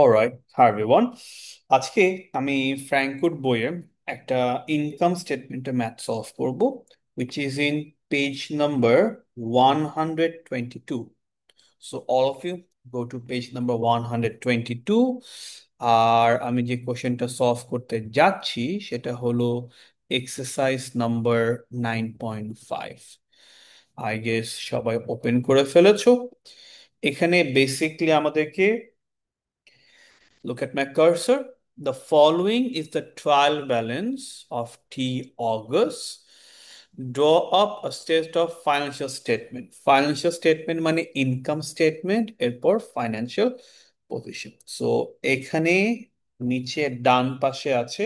Alright, hi everyone. আজকে আমি Frankfurt বইয়ে একটা ইনকাম স্টেটমেন্টের ম্যাথ সলভ করব, which is in page number 122। So all of you go to page number 122। আর আমি যে কোশ্চেনটা সলভ করতে যাচ্ছি সেটা হলো এক্সারসাইজ নাম্বার 9.5। আই গেস সবাই ওপেন করে ফেলেছো। এখানে বেসিকলি আমাদেরকে, look at my cursor. The following is the trial balance of T August. Draw up a set of financial statement. Financial statement মানে income statement, এরপর financial position. So এখানে নিচে ডান পাশে আছে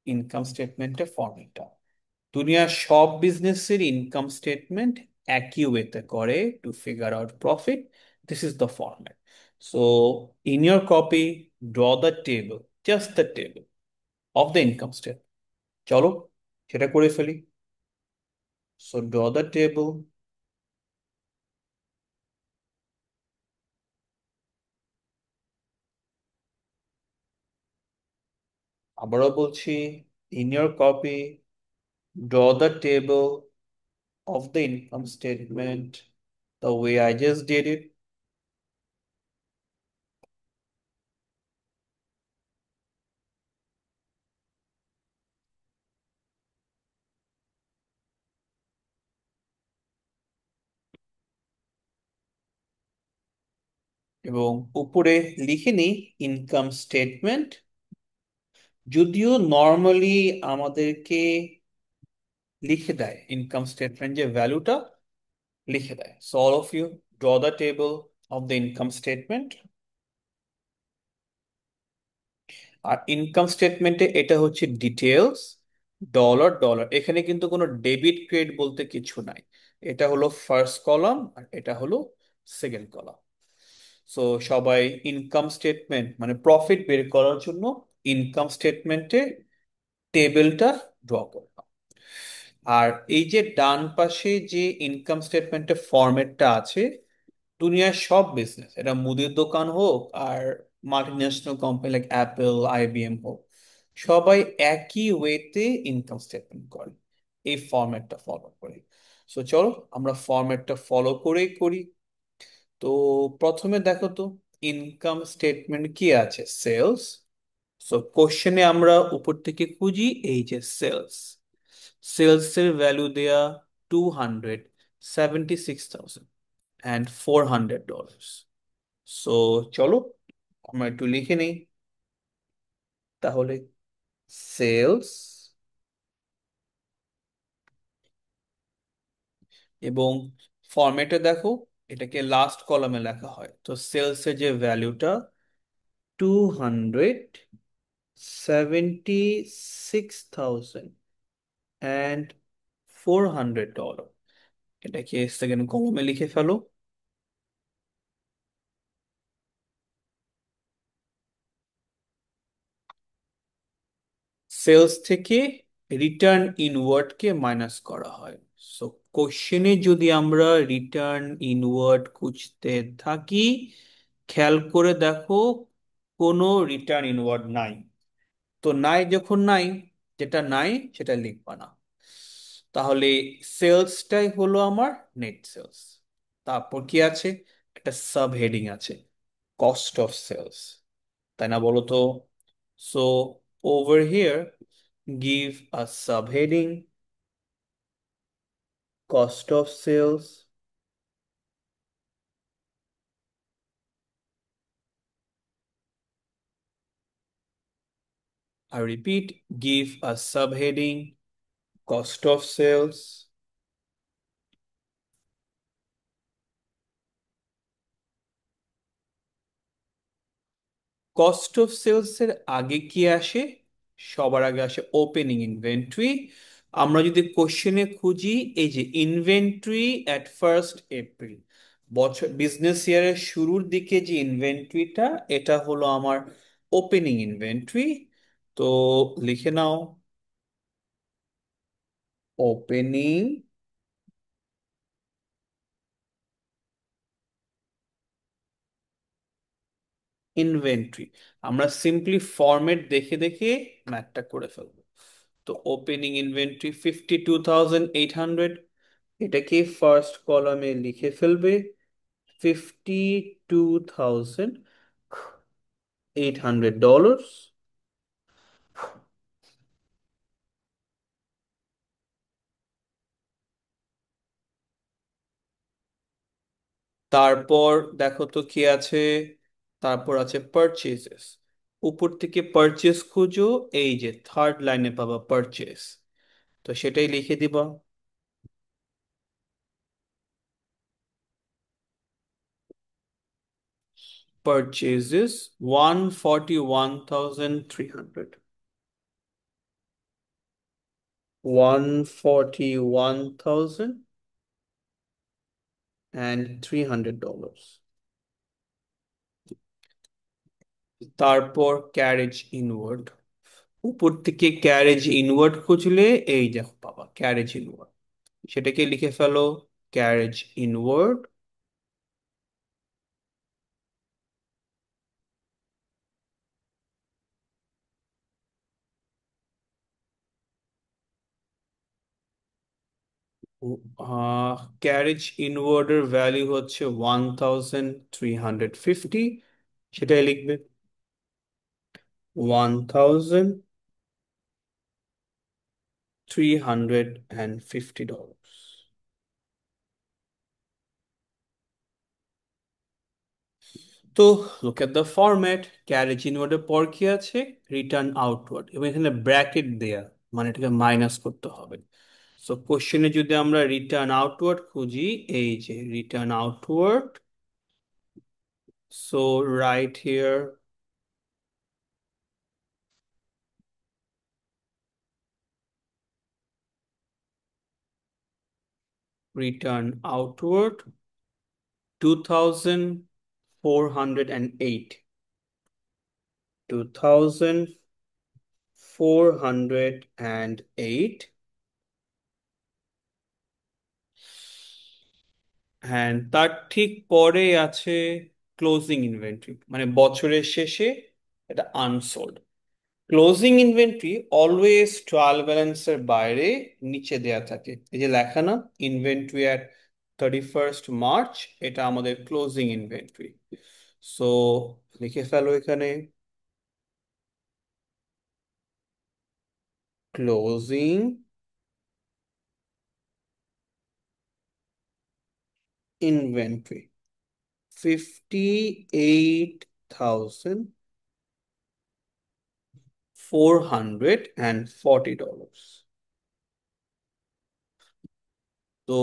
ইনকাম স্টেটমেন্টের ফর্মেটটা। দুনিয়ার সব বিজনেসের ইনকাম স্টেটমেন্ট একই ওয়েতে করে to figure out profit. This is the format. So in your copy, draw the table, just the table of the income statement. চলো সেটা করে ফেলি। So draw the table. আবারও বলছি, in your copy, draw the table of the income statement the way I just did it. এবং উপরে লিখে নিই ইনকাম স্টেটমেন্ট। যদিও নর্মালি আমাদেরকে লিখে দেয় ইনকাম স্টেটমেন্ট যে ভ্যালুটা লিখে দেয়। So all of you draw the table of the income statement. আর ইনকাম স্টেটমেন্টে এটা হচ্ছে ডিটেলস, ডলার ডলার। এখানে কিন্তু কোনো ডেবিট ক্রেডিট বলতে কিছু নাই। এটা হলো ফার্স্ট কলাম আর এটা হলো সেকেন্ড কলাম। সো সবাই ইনকাম স্টেটমেন্ট মানে প্রফিট বের করার জন্য ইনকাম স্টেটমেন্টে টেবিলটা ড্র করলাম। আর এই যে ডান পাশে যে ইনকাম স্টেটমেন্টের ফরম্যাটটা আছে, দুনিয়ার সব বিজনেস, এটা মুদির দোকান হোক আর multinational company like Apple, IBM হোক, সবাই একই ওয়েতে ইনকাম স্টেটমেন্ট করে, এই ফরম্যাটটা ফলো করে। সো চলো আমরা ফরম্যাটটা ফলো করেই করি। তো প্রথমে দেখো তো ইনকাম স্টেটমেন্ট কি আছে, সেলস। সো কোশ্চেনে আমরা উপর থেকে খুঁজি এই যে সেলস। সেলসের ভ্যালু দেয়া 276,000 and $400। সো চলো আমরা একটু লিখে নিই তাহলে। সেলস এবং ফরম্যাটে দেখো এটাকে লাস্ট কলামে লেখা হয়, তো সেলসের যে ভ্যালুটা 276,000 and $400, এটাকে সেকেন্ড কলামে লিখে ফেলো। সেলস থেকে রিটার্ন ইনওয়ার্ডকে মাইনাস করা হয়। সো কোশ্চেনে যদি আমরা রিটার্ন ইনওয়ার্ড খুঁজতে থাকি, খেয়াল করে দেখো কোনো রিটার্ন ইনওয়ার্ড নাই। তো নাই যখন নাই, যেটা নাই সেটা লিখবা না। তাহলে সেলসটাই হলো আমার নেট সেলস। তারপর কি আছে, একটা সাব হেডিং আছে, কস্ট অফ সেলস, তাই না বলো তো? So over here give a subheading, cost of sales. I repeat, give a subheading, cost of sales. Cost of sales এর আগে কি আসে? সবার আগে আসে ওপেনিং ইনভেন্টরি। আমরা যদি কোশ্চেনে খুঁজি, এই যে ইনভেন্টরি অ্যাট ফার্স্ট এপ্রিল, বছর বিজনেস ইয়ারের শুরুর দিকে যে ইনভেন্টরিটা, এটা হলো আমার ওপেনিং ইনভেন্টরি। তো লিখে নাও ওপেনিং ইনভেন্টরি। আমরা সিম্পলি ফরম্যাট দেখে দেখে ম্যাথটা করে ফেলবো। তো ওপেনিং ইনভেন্টরি 52,800, এটাকে ফার্স্ট কলামে লিখে ফেলবে, 52,800 ডলার্স। তারপর দেখো তো কি আছে, তারপর আছে পারচেজেস। উপর থেকে পারচেস খুঁজো, এই যে থার্ড লাইনে পাবা পারচেস, তো সেটাই লিখে দিবা। Purchases 141,300, 141,300 dollars. তারপর ক্যারেজ ইনওয়ার্ড, উপর থেকে ক্যারেজ ইনওয়ার্ড খুঁজলে এই দেখো বাবা ক্যারেজ ইনওয়ার্ড, সেটাকে লিখে ফেলো, ক্যারেজ ইনওয়ার্ড। ক্যারেজ ইনওয়ার্ডের ভ্যালু হচ্ছে 1,350, সেটাই লিখবে, 1,350 ডলার্স। তো look at the format, carriage ইনওয়ার্ডের পর কি আছে, রিটার্ন আউটওয়ার্ড, এবং এখানে ব্র্যাকেট দেয়া, মানে এটাকে মাইনাস করতে হবে। সো কোশ্চেনে যদি আমরা রিটার্ন আউটওয়ার্ড খুঁজি, এই যে return outward, so right here return outward 2,408, 2,408, হ্যাঁ তার ঠিক পরে আছে ক্লোজিং ইনভেন্টরি, মানে বছরের শেষে এটা unsold. Closing inventory always trial ব্যালেন্সের বাইরে নিচে দেয়া থাকে, এই যে লেখা না, ইনভেন্টরি অ্যাট 31st মার্চ, এটা আমাদের ক্লোজিং ইনভেন্টরি। সো লিখে ফেলো এখানে, ক্লোজিং ইনভেন্টরি 58,440 ডলার্স। তো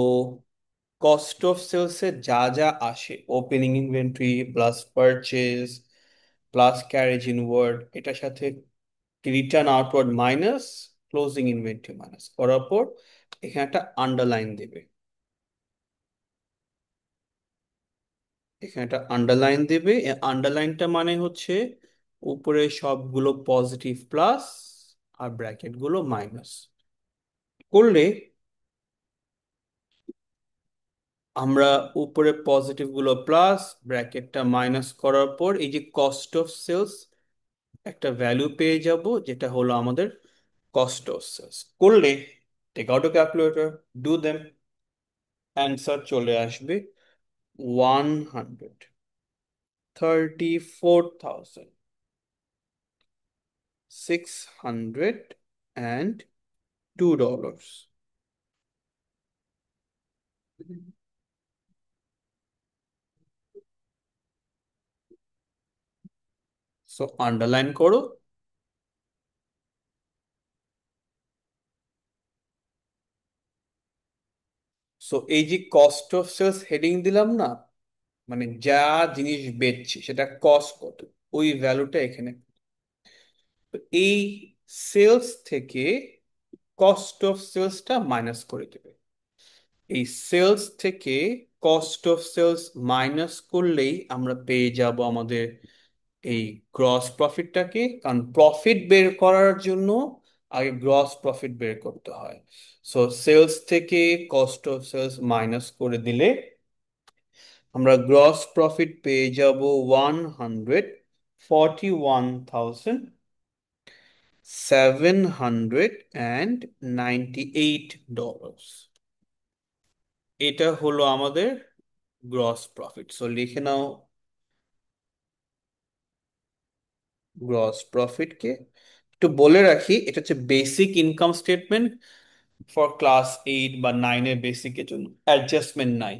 কস্ট অফ সেলসে যা যা আসে, opening inventory plus purchase plus carriage inward, এটার সাথে return outward minus closing inventory minus করার পর এখানে একটা আন্ডারলাইন দেবে, এখানে একটা আন্ডারলাইন দেবে। এই আন্ডারলাইনটা মানে হচ্ছে উপরে সবগুলো পজিটিভ প্লাস আর ব্র্যাকেট গুলো মাইনাস করলে আমরা উপরে পজিটিভ গুলো প্লাস, ব্র্যাকেটটা মাইনাস করার পর এই যে কস্ট অফ সেলস একটা ভ্যালু পেয়ে যাব, যেটা হলো আমাদের কস্ট অফ সেলস। করলে take out a calculator, do them, answer চলে আসবে 134,602 ডলার্স। সো আন্ডারলাইন করো। সো এই যে কস্ট অফ সেলস হেডিং দিলাম না, মানে যা জিনিস বেচছি সেটা কস্ট কত, ওই ভ্যালুটা এখানে। তো এই সেলস থেকে কস্ট অফ সেলসটা মাইনাস করে দেবে। এই সেলস থেকে কস্ট অফ সেলস মাইনাস করলেই আমরা পেয়ে যাব আমাদের এই গ্রস প্রফিটটাকে, কারণ প্রফিট বের করার জন্য আগে গ্রস প্রফিট বের করতে হয়। সো সেলস থেকে কস্ট অফ সেলস মাইনাস করে দিলে আমরা গ্রস প্রফিট পেয়ে যাব 100, $41,798। এটা হলো আমাদের গ্রস প্রফিট। সো লিখে নাও গ্রস প্রফিটকে। একটু বলে রাখি, এটা হচ্ছে basic income statement for class 8 বা 9-এর বেসিকের জন্য, অ্যাডজাস্টমেন্ট নাই।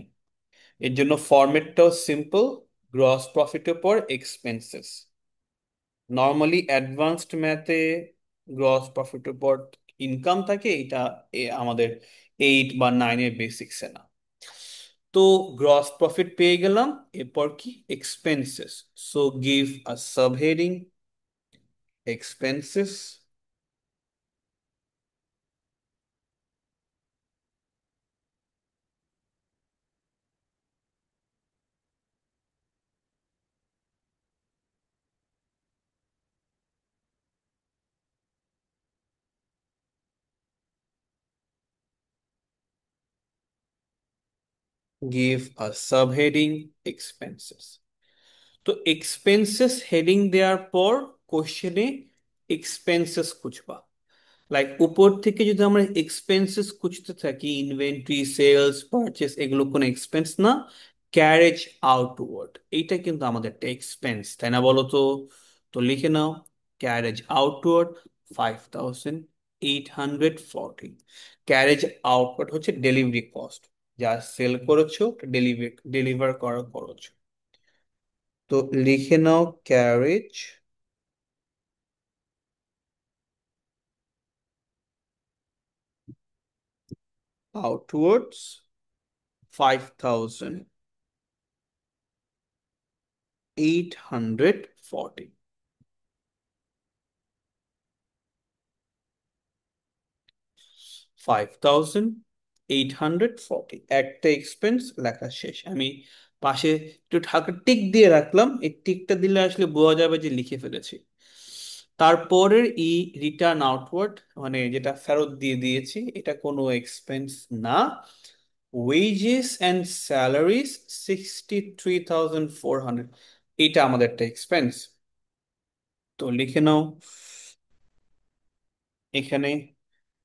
এর জন্য ফরম্যাটটাও সিম্পল, গ্রস প্রফিটের পর এক্সপেন্সেস। নর্মালি অ্যাডভান্সড ম্যাথে গ্রস প্রফিটের পর ইনকাম থাকে, এটা আমাদের 8 বা 9-এর বেসিক্সে না। তো গ্রস প্রফিট পেয়ে গেলাম, এরপর কি expenses. So give a subheading expenses, give a subheading expenses। তো এক্সপেন্সেস হেডিং দেওয়ার পর কোশ্চেনে এক্সপেন্সেস খুঁজবা। লাইক উপর থেকে যদি আমরা এক্সপেন্সেস খুঁজতে থাকি, ইনভেন্টরি, সেলস, পারচেস, এগুলো কোনো এক্সপেন্স না। ক্যারেজ আউটওয়ার্ড, এইটা কিন্তু আমাদের একটা এক্সপেন্স, তাই না বলো তো? তো লিখে নাও ক্যারেজ আউটওয়ার্ড 5,840। ক্যারেজ আউটওয়ার্ড হচ্ছে ডেলিভারি কস্ট, যা সেল করেছো, ডেলিভার করার খরচ। তো লিখে নাও ক্যারেজ আউটওয়ার্ডস 5,840। 5,840 একটা এক্সপেন্স লেখা শেষ। আমি পাশে একটু ঢাকা টিক দিয়ে রাখলাম, এই টিকটা দিলে আসলে বোঝা যাবে যে লিখে ফেলেছি। তারপরের রিটার্ন আউটওয়ার্ড, মানে যেটা ফেরত দিয়ে দিয়েছি, এটা কোনো এক্সপেন্স না। ওয়েজেস অ্যান্ড স্যালারিজ 63,400, এটা আমাদের একটা এক্সপেন্স। তো লিখে নাও এখানে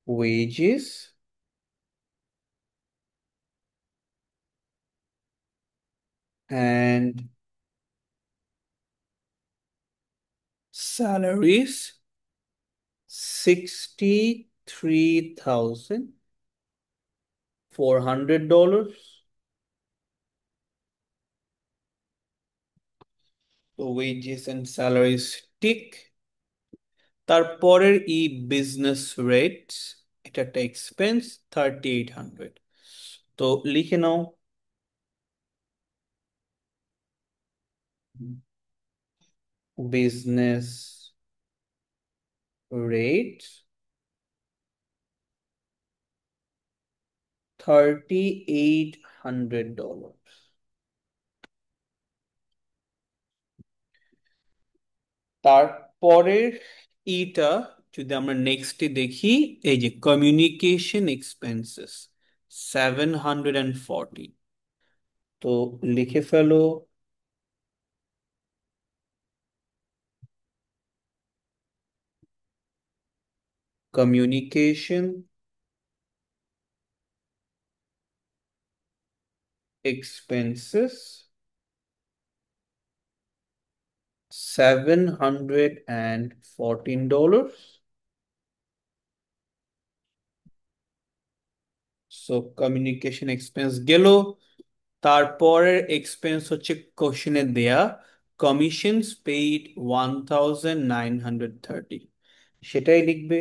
ওয়েজেস অ্যান্ড salaries $63,400। তো ওয়েজেস এন্ড স্যালারিজ টিক। তারপরের বিজনেস রেট, এটা একটা এক্সপেন্স, 3,800। তো লিখে নাও বিজনেস রেট $3,800। তারপরের ইটা যদি আমরা নেক্সটে দেখি, এই যে কমিউনিকেশন এক্সপেন্সেস 740। তো লিখে ফেলো communication expenses $714। So communication expense গেল। তারপরের এক্সপেন্স হচ্ছে কোশ্চেনে দেয়া কমিশনস পেইড 1,930, সেটাই লিখবে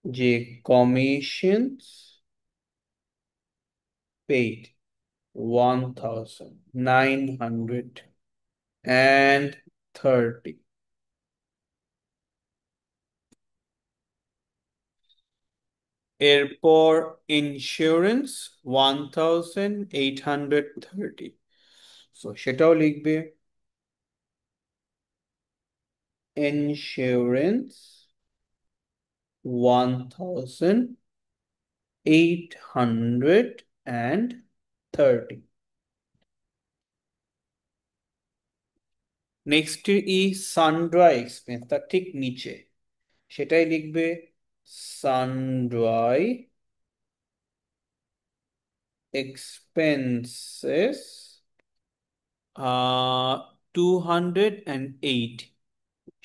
যে কমিশনস পেইড 1,930। এরপর ইন্স্যুরেন্স 1,830, সো সেটাও লিখবে ইন্স্যুরেন্স 1,830। নেক্সট ই সানড্রাই এক্সপেন্স, তার ঠিক নিচে সেটাই লিখবে সানড্রাই এক্সপেন্সেস 208,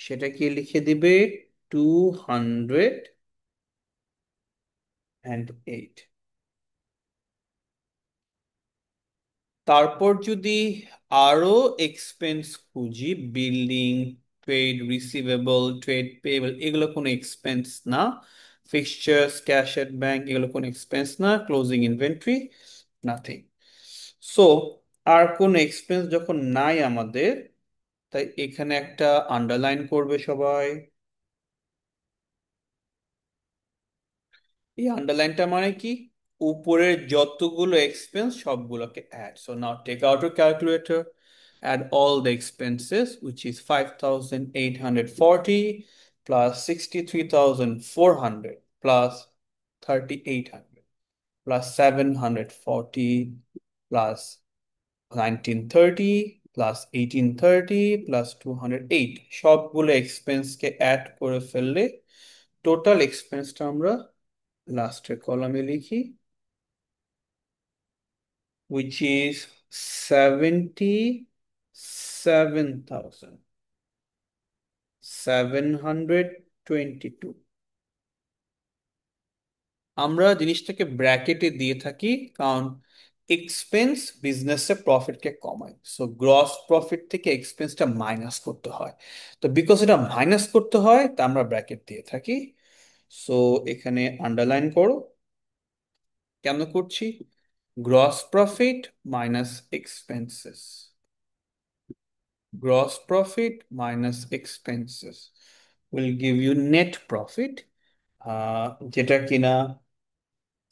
সেটাকে লিখে দিবে 208। তারপর যদি আরো এক্সপেন্স খুঁজি, building, trade receivable, trade payable, এগুলো কোনো এক্সপেন্স না। ফিক্সচার্স, ক্যাশ এট ব্যাংক, এগুলো কোনো এক্সপেন্স না। Closing inventory, nothing. সো আর কোন এক্সপেন্স যখন নাই আমাদের, তাই এখানে একটা আন্ডারলাইন করবে সবাই। এই আন্ডারলাইনটা মানে কি, উপরের যতগুলো এক্সপেন্স সবগুলোকে add. So now take out your calculator, add all the expenses, which is 5,840 plus 63,400 plus 3,800 plus 740 plus 1930 plus 1830 plus 208, সবগুলো এক্সপেন্সকে অ্যাড করে ফেললে টোটাল এক্সপেন্সটা আমরা লাস্টের কলামে লিখি, which is 77,722। আমরা জিনিসটাকে ব্র্যাকেটে দিয়ে থাকি কারণ এক্সপেন্স বিজনেসে প্রফিটকে কমায়, সো গ্রস প্রফিট থেকে এক্সপেন্সটা মাইনাস করতে হয়। তো বিকজ এটা মাইনাস করতে হয় তা আমরা ব্র্যাকেট দিয়ে থাকি। সো এখানে আন্ডারলাইন করো, কেন করছি, gross profit minus expenses, gross profit minus expenses will give you net profit, যেটা কিনা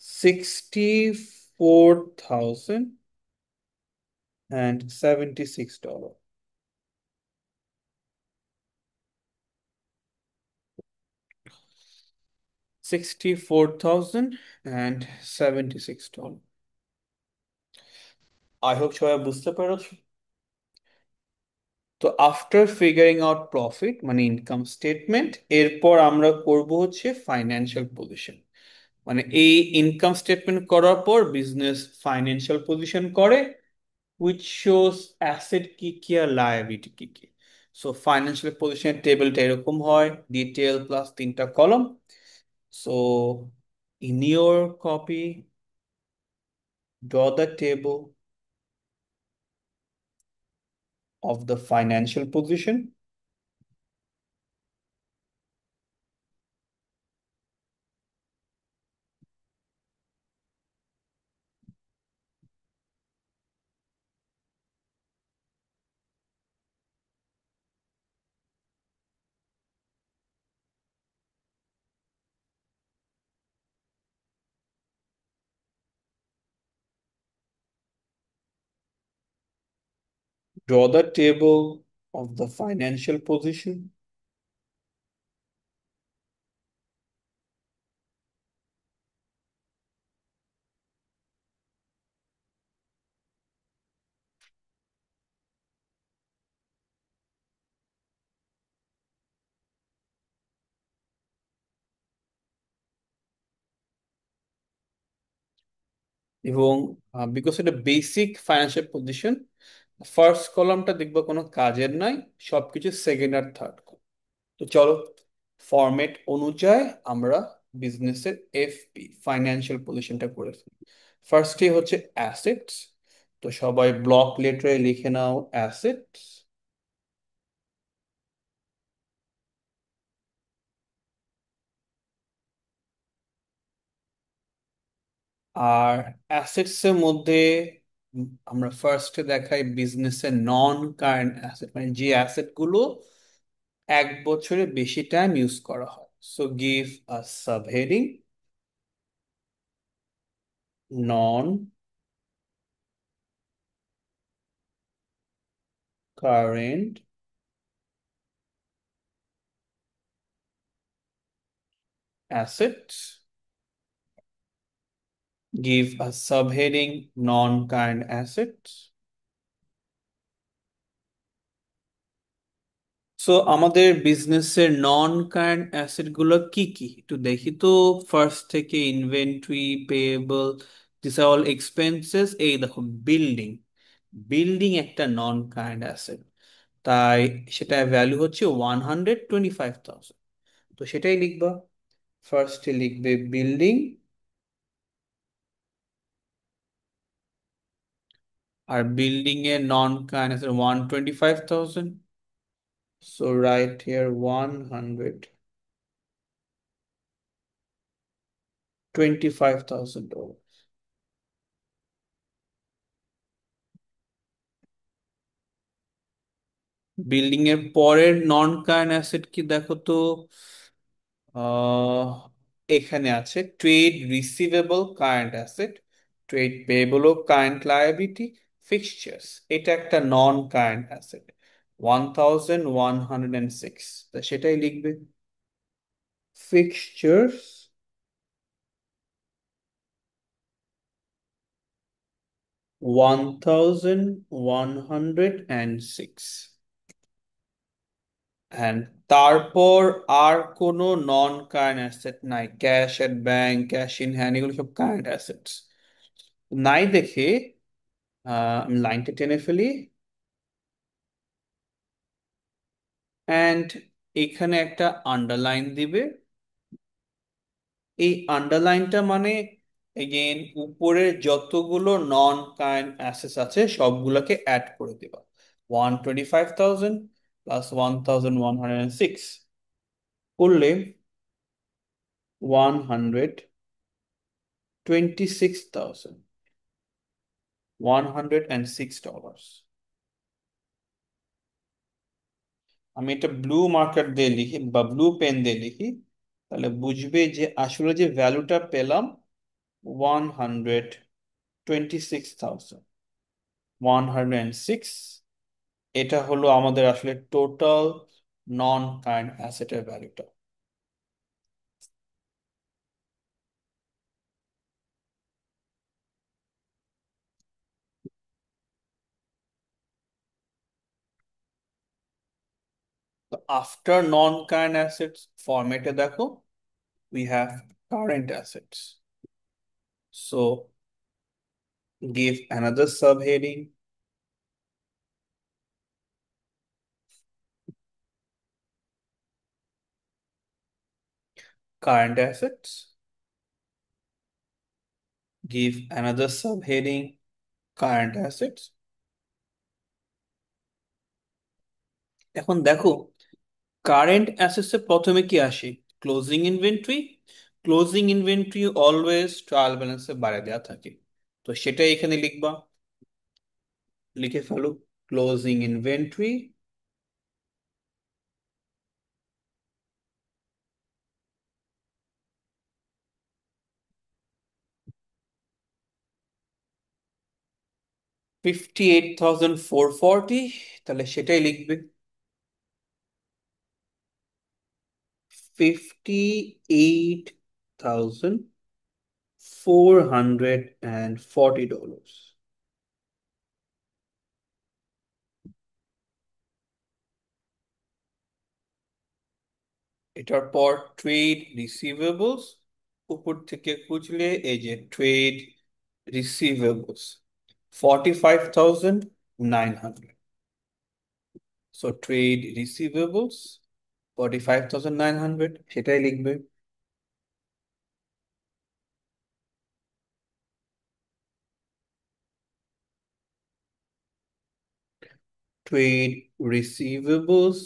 64,076 ডলার। 64,076 ডলার। আই হোপ সবাই বুঝতে পেরেছো। তো আফটার ফিগারিং আউট প্রফিট মানে ইনকাম স্টেটমেন্ট, এরপর আমরা করব হচ্ছে ফাইন্যান্সিয়াল পজিশন। মানে এই ইনকাম স্টেটমেন্ট করার পর বিজনেস ফাইন্যান্সিয়াল পজিশন করে, which shows asset কি কি আর liability কি কি। সো ফাইন্যান্সিয়াল পজিশনের টেবিলটা এরকম হয়, ডিটেল প্লাস 3টা কলম। So in your copy, draw the table of the financial position. Draw the table of the financial position. এবং বিকজ এটা বেসিক ফাইন্যান্সিয়াল পজিশন, ফার্স্ট কলামটা দেখবো কোনো কাজের নাই, সবকিছু সেকেন্ড আর থার্ড। তো চলো ফরম্যাট অনুযায়ী আমরা বিজনেসের এফপি ফাইন্যান্সিয়াল পজিশনটা করে ফেলি। ফার্স্টে হচ্ছে অ্যাসেটস, তো সবাই ব্লক লেটারে লিখে নাও অ্যাসেটস। আর অ্যাসেটস এর মধ্যে আমরা ফার্স্টে দেখাই বিজনেসের নন কারেন্ট অ্যাসেট, মানে যে অ্যাসেট গুলো 1 বছরে বেশি টাইম ইউজ করা হয়। So give a subheading non current assets, give a subheading non-current assets, so আমাদের বিজনেসের নন কারেন্ট অ্যাসেট গুলো কি কি একটু দেখি তো। ফার্স্ট থেকে inventory, payable, this are all expenses. এই দেখো, বিল্ডিং, বিল্ডিং একটা নন কারেন্ট অ্যাসেট, তাই সেটা ভ্যালু হচ্ছে 125,000। তো সেটাই লিখবা। ফার্স্টে লিখবে বিল্ডিং, আর বিল্ডিং এর নন current asset 125,000। So right here 125,000 dollars। Building এর পরের নন কারেন্ট অ্যাসেট কি দেখো তো। আহ এখানে আছে trade receivable current asset, trade payable ও কারেন্ট লায়াবিলিটি, ফিক্সচার্স। এটা একটা নন কারেন্ট অ্যাসেট, 1,106। তা সেটাই লিখবে। ফিক্সচার্স 1,106। হ্যান্ড তারপর আর কোনো নন কারেন্ট অ্যাসেট নাই। Cash at bank, cash in hand, এগুলো সব কারেন্ট অ্যাসেটস নাই দেখে আমি লাইনটা টেনে ফেলি। অ্যান্ড এখানে একটা আন্ডারলাইন দিবে। এই আন্ডারলাইনটা মানে এগেন উপরের যতগুলো নন কারেন্ট অ্যাসেটস আছে সবগুলোকে অ্যাড করে দেবা। 125,000 প্লাস 1,106 করলে 126,106 ডলার্স। আমি এটা ব্লু মার্কার দিয়ে লিখি বা ব্লু পেন দিয়ে লিখি, তাহলে বুঝবে যে আসলে যে ভ্যালুটা পেলাম 126,106, এটা হলো আমাদের আসলে টোটাল নন কারেন্ট অ্যাসেটের ভ্যালুটা। তো আফটার নন কারেন্ট অ্যাসেটস ফরম্যাটে দেখো, we have current assets. So give another subheading, current assets. Give another subheading, current assets. এখন দেখো, কারেন্ট অ্যাসেটস এর প্রথমে কি আসে? Closing inventory. Closing inventory always trial ব্যালেন্সে বাইরে দেওয়া থাকে, তো সেটাই এখানে লিখবা। লিখে ফেলো ক্লোজিং ইনভেন্টরি 58,440। তাহলে সেটাই লিখবে, 58,440 ডলার্স। এটার পর ট্রেড রিসিভেবলস, উপর থেকে খুঁজলে এই যে trade receivables 45,900। So trade receivables 45,900 সেটাই লিখবে। Trade receivables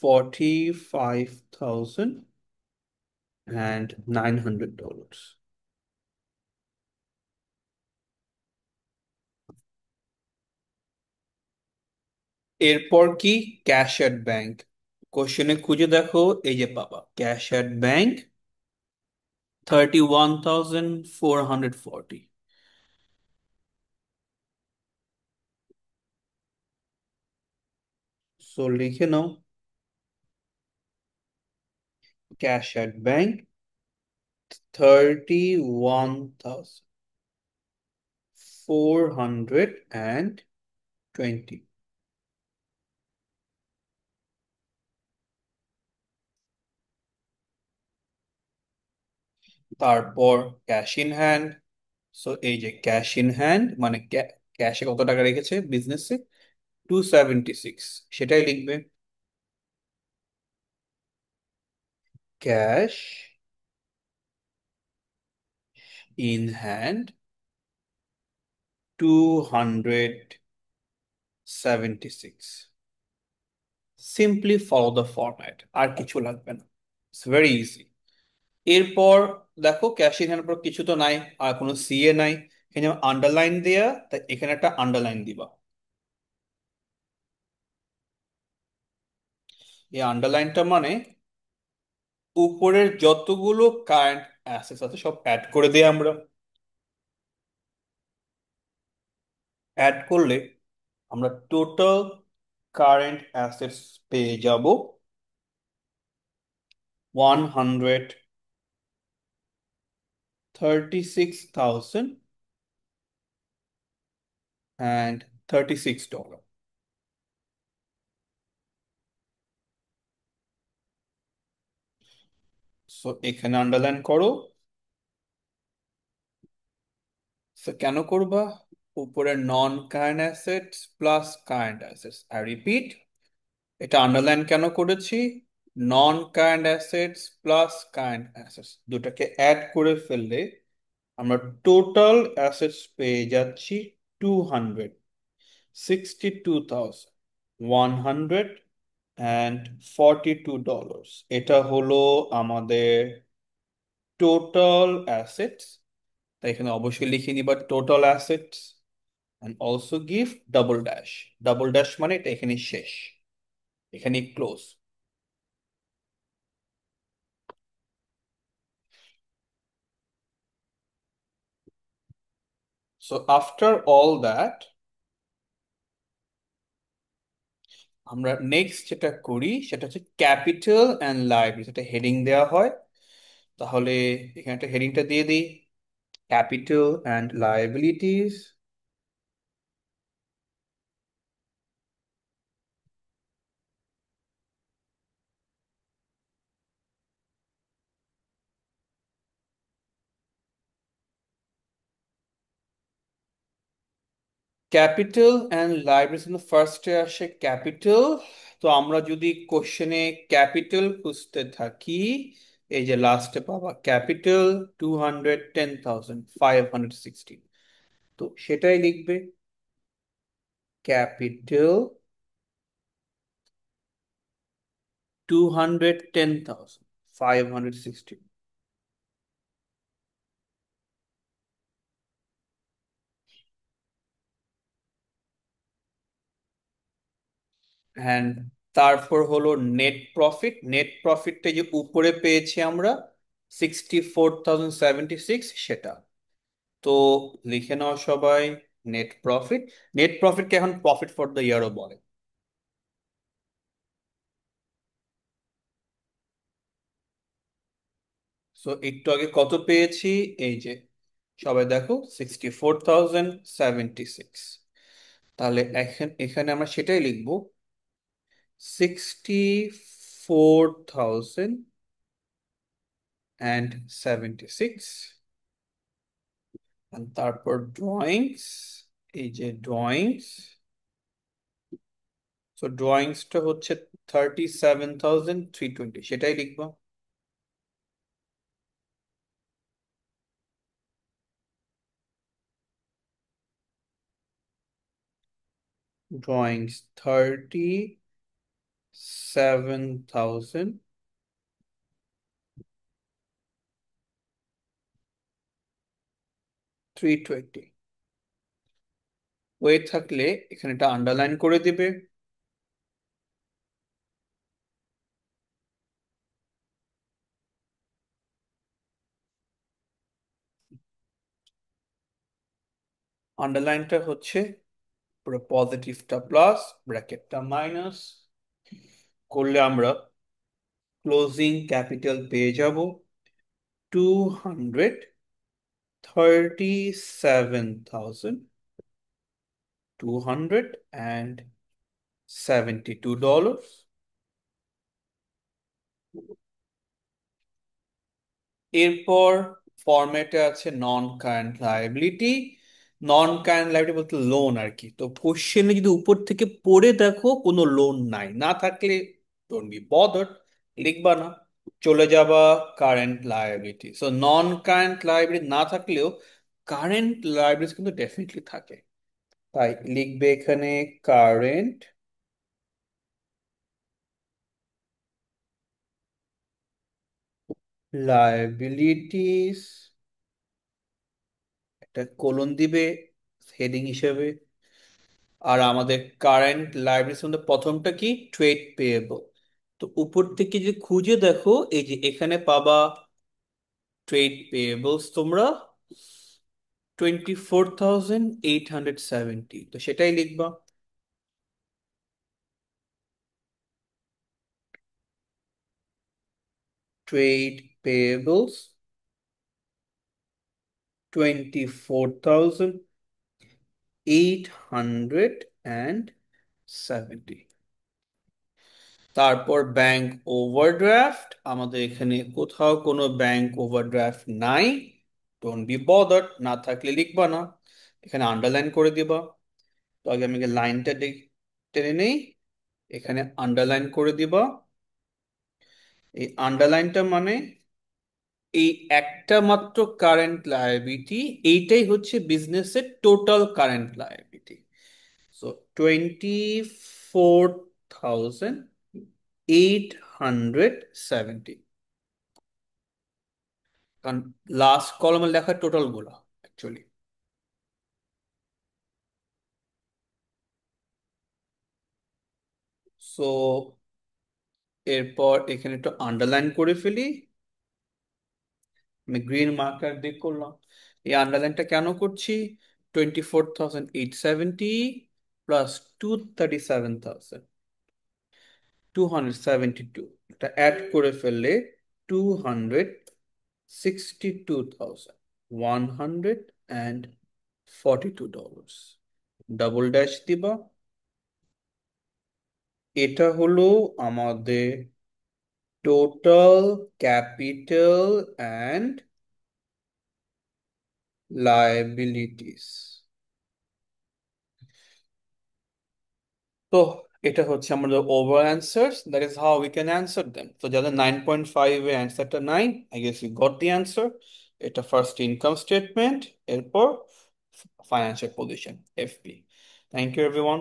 45,900 dollars. এরপর কি? Cash at bank. কোশ্চেনে খুঁজে দেখো, এই যে পাবা ক্যাশ অ্যাট ব্যাংক 31,440। সো লিখে নাও ক্যাশ অ্যাট ব্যাংক 31,420। তারপর ক্যাশ ইন হ্যান্ড। সো এই যে ক্যাশ ইন হ্যান্ড মানে ক্যাশে কত টাকা রেখেছে বিজনেসে, 276, সেটাই লিখবে। Cash in hand 276, simply follow the format, আর কিছু লাগবে না, ইটস ভেরি ইজি। এরপর দেখো ক্যাশ ইন হ্যান্ড পর কিছু তো নাই, আর কোনো সিএ নাই, এখানে আন্ডারলাইন দেয়া, তাই এখানে একটা আন্ডারলাইন দিবা। এই আন্ডারলাইনটা মানে উপরের যতগুলো কারেন্ট অ্যাসেটস আছে সব অ্যাড করে দিই আমরা। অ্যাড করলে আমরা টোটাল কারেন্ট অ্যাসেটস পেয়ে যাব 136,036 ডলার। সো এখানে আন্ডারলাইন করো। সো কেন করবা? উপরে নন current assets plus current assets, I repeat, এটা আন্ডারলাইন কেন করেছি? নন current assets plus current assets দুটাকে অ্যাড করে ফেললে আমরা টোটাল অ্যাসেটস পেয়ে যাচ্ছি 262,142 ডলার। এটা হলো আমাদের টোটাল অ্যাসেটস। তাই এখানে অবশ্যই লিখে নিবা total assets and also give double dash। Double dash মানে এটা এখানে শেষ, এখানে close. So after all that, আমরা নেক্সট যেটা করি সেটা হচ্ছে ক্যাপিটাল অ্যান্ড লাইবিলিটি, সেটা হেডিং দেওয়া হয়। তাহলে এখানে একটা হেডিংটা দিয়ে দিই, capital and liabilities. Capital and liabilities কিন্তু ফার্স্টে আসে ক্যাপিটাল। তো আমরা যদি কোশ্চেনে ক্যাপিটাল খুঁজতে থাকি, এই যে লাস্টে পাবা ক্যাপিটাল 210,560, তো সেটাই লিখবে, ক্যাপিটাল 210,560। অ্যান্ড তারপর হলো নেট প্রফিট। নেট প্রফিটটা যে উপরে পেয়েছি আমরা 64,076, সেটা তো লিখে নাও সবাই, নেট প্রফিট। নেট প্রফিটকে এখন প্রফিট ফর দ্য ইয়ারও বলে। সো একটু আগে কত পেয়েছি, এই যে সবাই দেখো 64,076। তাহলে এখন এখানে আমরা সেটাই লিখবো, 64,076। তারপর ড্রয়িংস, এই যে ড্রয়িংস, তো ড্রয়িংসটা হচ্ছে 37,320, সেটাই লিখবো। ড্রয়িংস 37,320 হয়ে থাকলে এখানে এটা আন্ডারলাইন করে দিবে। আন্ডারলাইনটা হচ্ছে পুরো পজিটিভটা প্লাস, ব্র্যাকেটটা মাইনাস করলে আমরা ক্লোজিং ক্যাপিটাল পেয়ে যাব 237,272 ডলার। এরপর ফরম্যাটে আছে নন কারেন্ট লায়াবিলিটি। নন কারেন্ট লায়াবিলিটি বলতে লোন আর কি। তো কোশ্চেনে যদি উপর থেকে পড়ে দেখো কোনো লোন নাই, না থাকলে ডোন্ট বি বদার্ড, লিখবা না, চলে যাবা কারেন্ট লায়াবিলিটি। সো নন কারেন্ট লায়াবিলিটি না থাকলেও কারেন্ট লায়াবিলিটি কিন্তু ডেফিনেটলি থাকে। তাই লিখবে এখানে কারেন্ট লায়াবিলিটিস, একটা কোলন দিবে হেডিং হিসেবে। আর আমাদের কারেন্ট লায়াবিলিটিস মধ্যে প্রথমটা কি, ট্রেড পেয়েবল। তো উপর থেকে যে খুঁজে দেখো, এই যে এখানে পাবা ট্রেড পেয়েবলস তোমরা 24,870, তো সেটাই লিখবা। ট্রেড পেয়েবলস 24,870। তারপর ব্যাংক ওভারড্রাফট, আমাদের এখানে কোথাও কোনো ব্যাংক ওভারড্রাফট নাই, ডোন্ট বি বদার্ড, না থাকলে লিখবা না, এখানে আন্ডারলাইন করে দিবা। তো আগে আমি লাইনটা টেনে নেই, এখানে আন্ডারলাইন করে দিবা। এই আন্ডারলাইনটা মানে এই একটা মাত্র কারেন্ট লায়াবিলিটি, এইটাই হচ্ছে বিজনেসের টোটাল কারেন্ট লায়াবিলিটি। সো 24,870, কারণ লাস্ট কলমে লেখা টোটাল গুলা অ্যাকচুয়ালি। সো এরপর এখানে একটু আন্ডারলাইন করে ফেলি, আমি গ্রিন মার্কার দিয়ে করলাম। এই আন্ডারলাইনটা কেন করছি, 24,870 প্লাস 237,272, এটা অ্যাড করে ফেললে 262,142 ডলার্স। ডাবল ড্যাশ দিবা। এটা হলো আমাদের টোটাল ক্যাপিটাল অ্যান্ড লায়াবিলিটিস। তো এটা হচ্ছে আমাদের over answer, that is how we can answer them. তো যাদের 9.5 এর অ্যান্সারটা 9, I guess you got the answer. এটা ফার্স্ট ইনকাম স্টেটমেন্ট, এরপর financial position, FP. Thank you everyone.